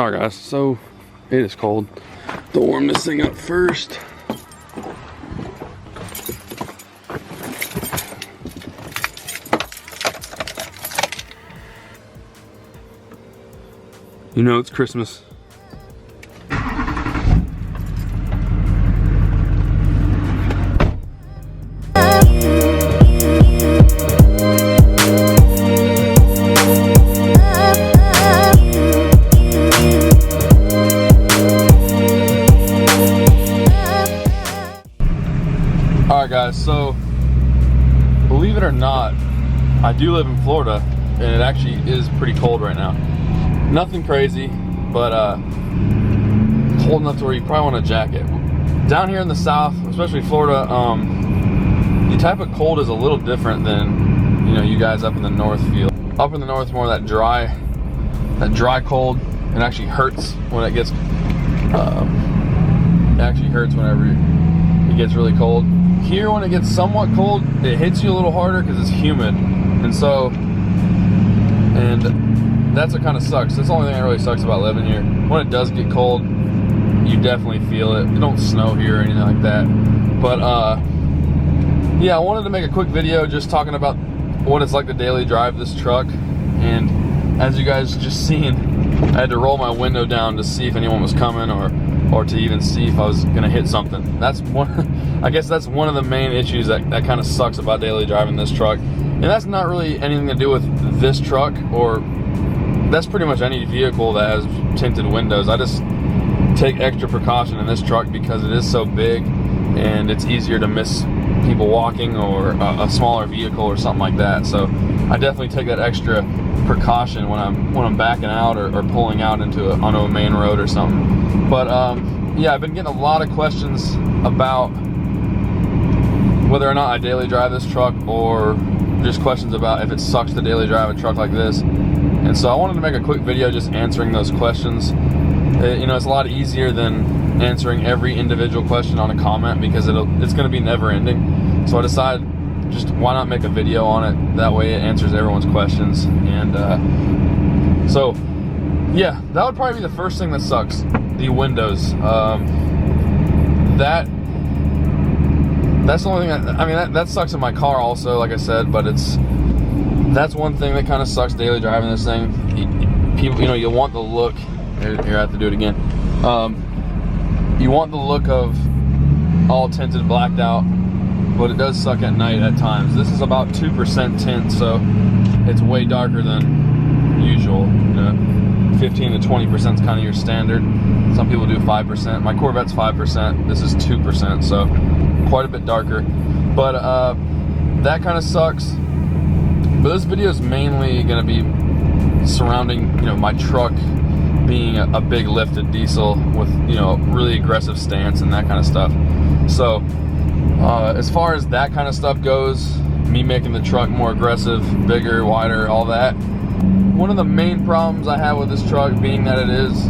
Alright guys, so it is cold. To warm this thing up first. You know it's Christmas. Alright guys, so believe it or not, I do live in Florida and it actually is pretty cold right now. Nothing crazy, but cold enough to where you probably want a jacket. Down here in the south, especially Florida, the type of cold is a little different than, you know, you guys up in the north feel. Up in the north, more that dry cold. It actually hurts when it gets, it actually hurts whenever it gets really cold. Here, when it gets somewhat cold, it hits you a little harder because it's humid, and so, that's what kind of sucks. That's the only thing that really sucks about living here. When it does get cold, you definitely feel it. It don't snow here or anything like that. But yeah, I wanted to make a quick video just talking about what it's like to daily drive this truck. And as you guys just seen, I had to roll my window down to see if anyone was coming or to even see if I was gonna hit something. That's one, I guess that's one of the main issues that kind of sucks about daily driving this truck. And that's not really anything to do with this truck, or that's pretty much any vehicle that has tinted windows. I just take extra precaution in this truck because it is so big and it's easier to miss people walking or a smaller vehicle or something like that. So I definitely take that extra precaution when I'm backing out or pulling out onto a main road or something. But yeah, I've been getting a lot of questions about whether or not I daily drive this truck, or just questions about if it sucks to daily drive a truck like this. And so I wanted to make a quick video just answering those questions. You know, it's a lot easier than answering every individual question on a comment because it's going to be never ending. So I decided, just why not make a video on it? That way it answers everyone's questions. And so yeah, that would probably be the first thing that sucks. The windows. That's the only thing I mean, that sucks in my car also, like I said, but that's one thing that kind of sucks daily driving this thing. People, you know, you want the look. Here, I have to do it again. You want the look of all tinted, blacked out, but it does suck at night at times. This is about 2% tint, so it's way darker than usual. You know, 15 to 20% is kind of your standard. Some people do 5%. My Corvette's 5%. This is 2%, so quite a bit darker. But that kind of sucks. But this video is mainly going to be surrounding, you know, my truck being a big lifted diesel with, you know, really aggressive stance and that kind of stuff. So as far as that kind of stuff goes, me making the truck more aggressive, bigger, wider, all that, one of the main problems I have with this truck, being that it is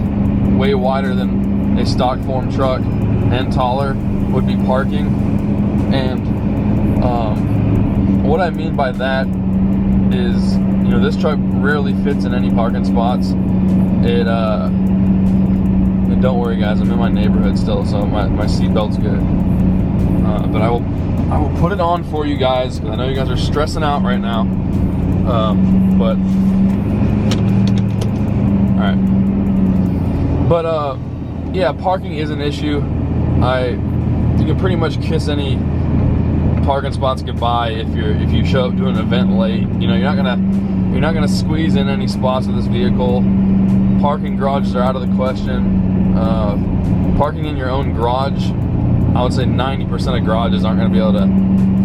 way wider than a stock form truck and taller, would be parking. And what I mean by that is, you know, this truck rarely fits in any parking spots. And don't worry guys, I'm in my neighborhood still, so my seatbelt's good. But I will put it on for you guys, because I know you guys are stressing out right now. But alright. But yeah, parking is an issue. You can pretty much kiss any parking spots goodbye if you show up to an event late. You know, you're not gonna squeeze in any spots with this vehicle. Parking garages are out of the question. Parking in your own garage, I would say 90% of garages aren't going to be able to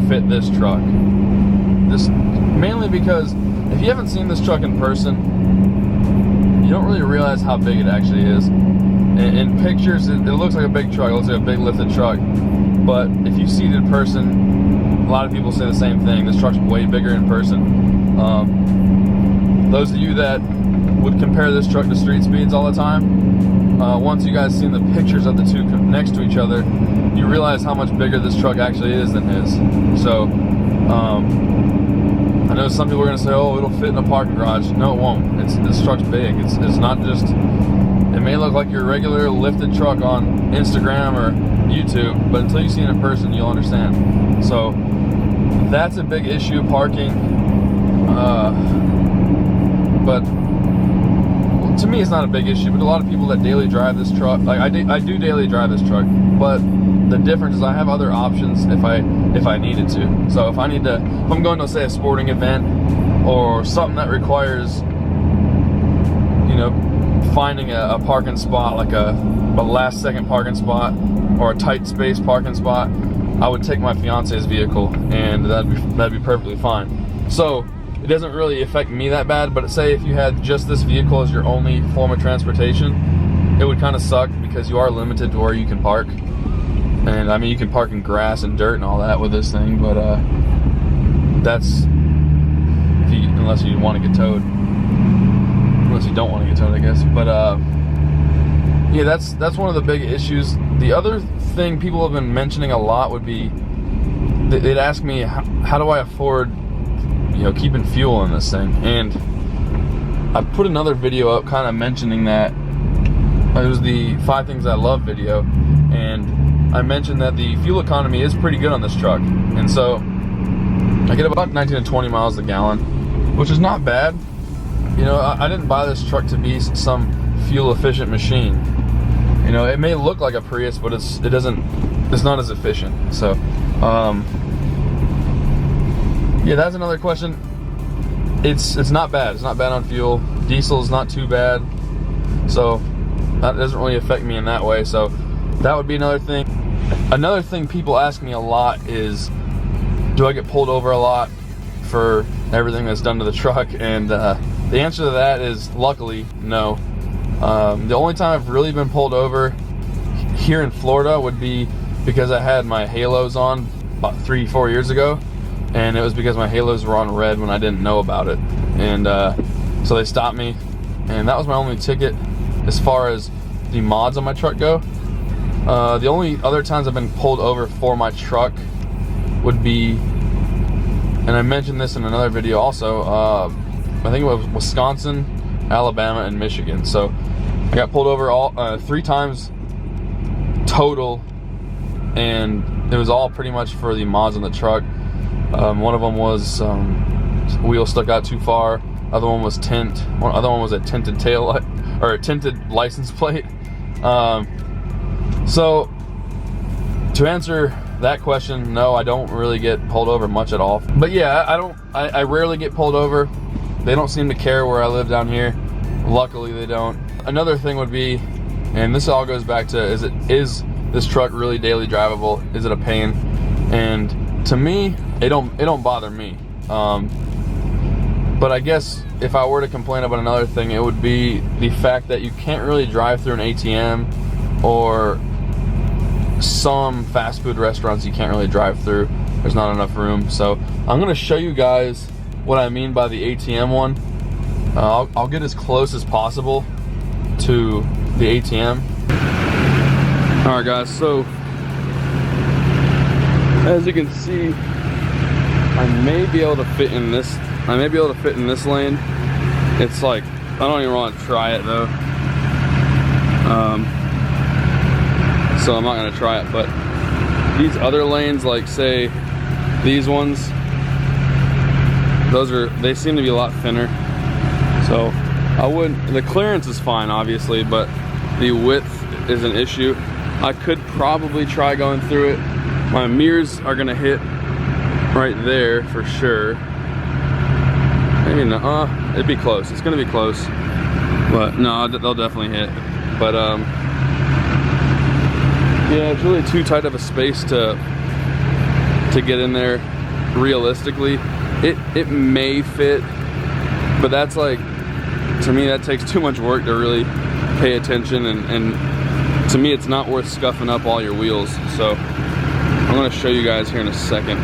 fit this truck. This mainly because if you haven't seen this truck in person, you don't really realize how big it actually is. In pictures, it looks like a big truck. It looks like a big lifted truck. But if you see it in person, a lot of people say the same thing. This truck's way bigger in person. Those of you that would compare this truck to street speeds all the time, once you guys seen the pictures of the two next to each other, you realize how much bigger this truck actually is than his. So I know some people are going to say, oh, it'll fit in a parking garage. No, it won't. This truck's big. It's not just It may look like your regular lifted truck on Instagram or YouTube, but until you see it in person, you'll understand. So that's a big issue, parking. But to me, it's not a big issue. But a lot of people that daily drive this truck, like I do daily drive this truck, but the difference is I have other options if I needed to. So if I'm going to, say, a sporting event or something that requires, you know, finding a parking spot, like a last second parking spot or a tight space parking spot, I would take my fiance's vehicle, and that'd be perfectly fine. So it doesn't really affect me that bad. But say if you had just this vehicle as your only form of transportation, it would kind of suck because you are limited to where you can park. And I mean, you can park in grass and dirt and all that with this thing, but that's unless you want to get towed. Unless you don't want to get towed, I guess. But yeah, that's one of the big issues. The other thing people have been mentioning a lot would be, they'd ask me, how do I afford, you know, keeping fuel in this thing? And I put another video up kind of mentioning that. It was the 5 Things I Love video, and I mentioned that the fuel economy is pretty good on this truck. And so I get about 19 to 20 miles a gallon, which is not bad. You know, I didn't buy this truck to be some fuel efficient machine. You know, it may look like a Prius, but it's not as efficient. So yeah, that's another question. It's not bad. It's not bad on fuel. Diesel is not too bad. So that doesn't really affect me in that way. So that would be another thing. Another thing people ask me a lot is, do I get pulled over a lot for everything that's done to the truck? And the answer to that is, luckily, no. The only time I've really been pulled over here in Florida would be because I had my halos on about 3-4 years ago, and it was because my halos were on red when I didn't know about it. And so they stopped me, and that was my only ticket as far as the mods on my truck go. The only other times I've been pulled over for my truck would be, and I mentioned this in another video also, I think it was Wisconsin, Alabama, and Michigan. So I got pulled over all 3 times total, and it was all pretty much for the mods on the truck. One of them was wheel stuck out too far. Other one was tint. Other one was a tinted tail light, or a tinted license plate. So to answer that question, no, I don't really get pulled over much at all. But yeah, I rarely get pulled over. They don't seem to care where I live down here. Luckily, they don't. Another thing would be, and this all goes back to, is this truck really daily drivable? Is it a pain? And to me, it don't bother me. But I guess if I were to complain about another thing, it would be the fact that you can't really drive through an ATM, or some fast food restaurants you can't really drive through. There's not enough room. So I'm gonna show you guys what I mean by the ATM one. I'll get as close as possible to the ATM. All right, guys, so as you can see, I may be able to fit in this lane. It's like, I don't even want to try it though. So I'm not gonna try it, but these other lanes, like say these ones, they seem to be a lot thinner. So the clearance is fine, obviously, but the width is an issue. I could probably try going through it. My mirrors are gonna hit right there for sure. Maybe not, it'd be close. It's gonna be close, but no, they'll definitely hit. But yeah, it's really too tight of a space to get in there realistically. It may fit, but that's like, to me, that takes too much work to really pay attention, and to me, it's not worth scuffing up all your wheels. So I'm gonna show you guys here in a second.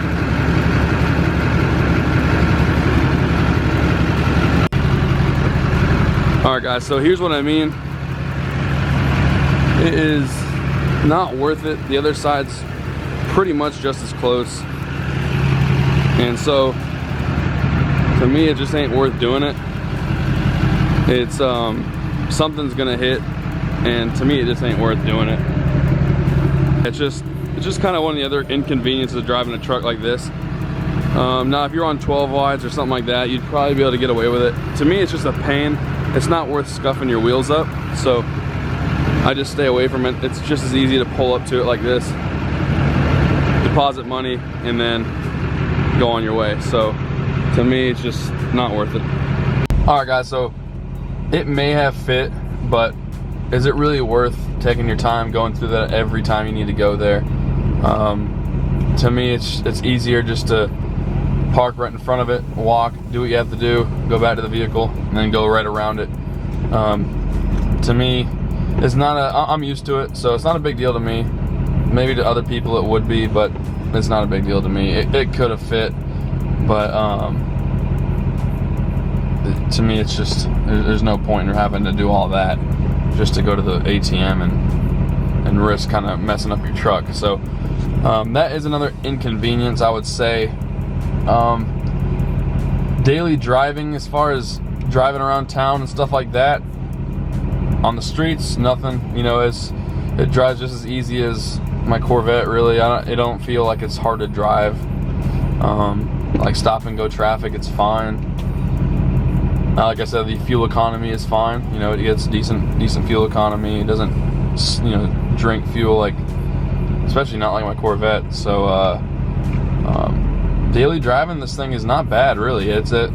All right, guys, so here's what I mean. It is not worth it. The other side's pretty much just as close, and so to me, it just ain't worth doing it. It's something's gonna hit, and to me it just ain't worth doing it. It's just kind of one of the other inconveniences of driving a truck like this. Now if you're on 12 wides or something like that, you'd probably be able to get away with it. To me it's just a pain. It's not worth scuffing your wheels up, so I just stay away from it. It's just as easy to pull up to it like this, deposit money, and then go on your way. So to me it's just not worth it. All right guys, so it may have fit, but is it really worth taking your time going through that every time you need to go there? To me it's easier just to park right in front of it, walk, do what you have to do, go back to the vehicle, and then go right around it. To me, it's not I'm used to it, so it's not a big deal to me. Maybe to other people it would be, but it's not a big deal to me. It could have fit, but to me it's just, there's no point in having to do all that just to go to the ATM and risk kind of messing up your truck. So that is another inconvenience, I would say. Daily driving, as far as driving around town and stuff like that, on the streets, nothing, you know, it drives just as easy as my Corvette, really. It don't feel like it's hard to drive. Like stop and go traffic, it's fine. Like I said, the fuel economy is fine. You know, it gets decent fuel economy. It doesn't, you know, drink fuel, like, especially not like my Corvette. So daily driving, this thing is not bad, really. It's it.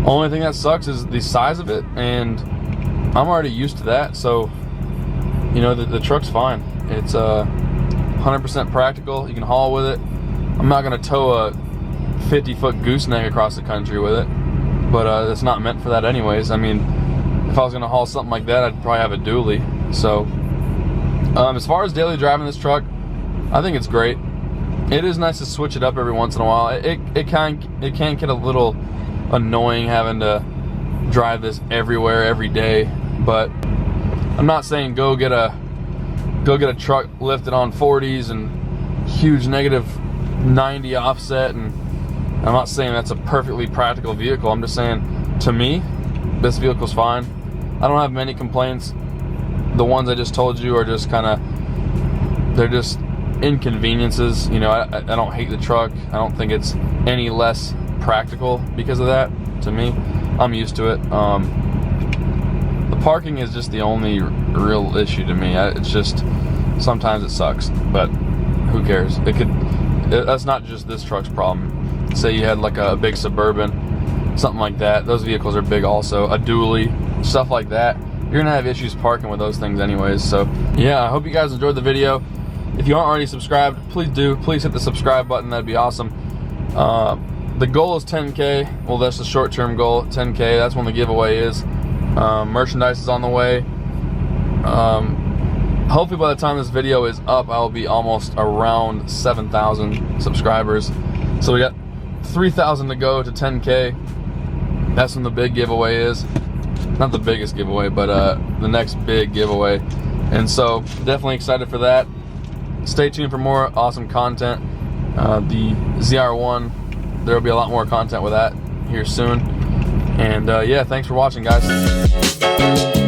Only thing that sucks is the size of it, and I'm already used to that. So, you know, the truck's fine. It's 100% practical. You can haul with it. I'm not gonna tow a 50-foot gooseneck across the country with it, but it's not meant for that anyways. I mean, if I was gonna haul something like that, I'd probably have a dually. So as far as daily driving this truck, I think it's great. It is nice to switch it up every once in a while. It can get a little annoying having to drive this everywhere every day, but I'm not saying go get a truck lifted on 40s and huge negative 90 offset, and I'm not saying that's a perfectly practical vehicle. I'm just saying, to me, this vehicle's fine. I don't have many complaints. The ones I just told you are just kind of, they're just inconveniences. You know, I don't hate the truck. I don't think it's any less practical because of that. To me, I'm used to it. The parking is just the only real issue to me. It's just, sometimes it sucks, but who cares? That's not just this truck's problem. Say you had like a big Suburban, something like that. Those vehicles are big also. A dually, stuff like that. You're gonna have issues parking with those things anyways. So yeah, I hope you guys enjoyed the video. If you aren't already subscribed, please do. Please hit the subscribe button. That'd be awesome. The goal is 10K. Well, that's the short-term goal, 10K. That's when the giveaway is. Merchandise is on the way. Hopefully by the time this video is up, I'll be almost around 7,000 subscribers. So we got 3,000 to go to 10K. That's when the big giveaway is. Not the biggest giveaway, but the next big giveaway. And so definitely excited for that. Stay tuned for more awesome content. The ZR1, there will be a lot more content with that here soon. And yeah, thanks for watching, guys.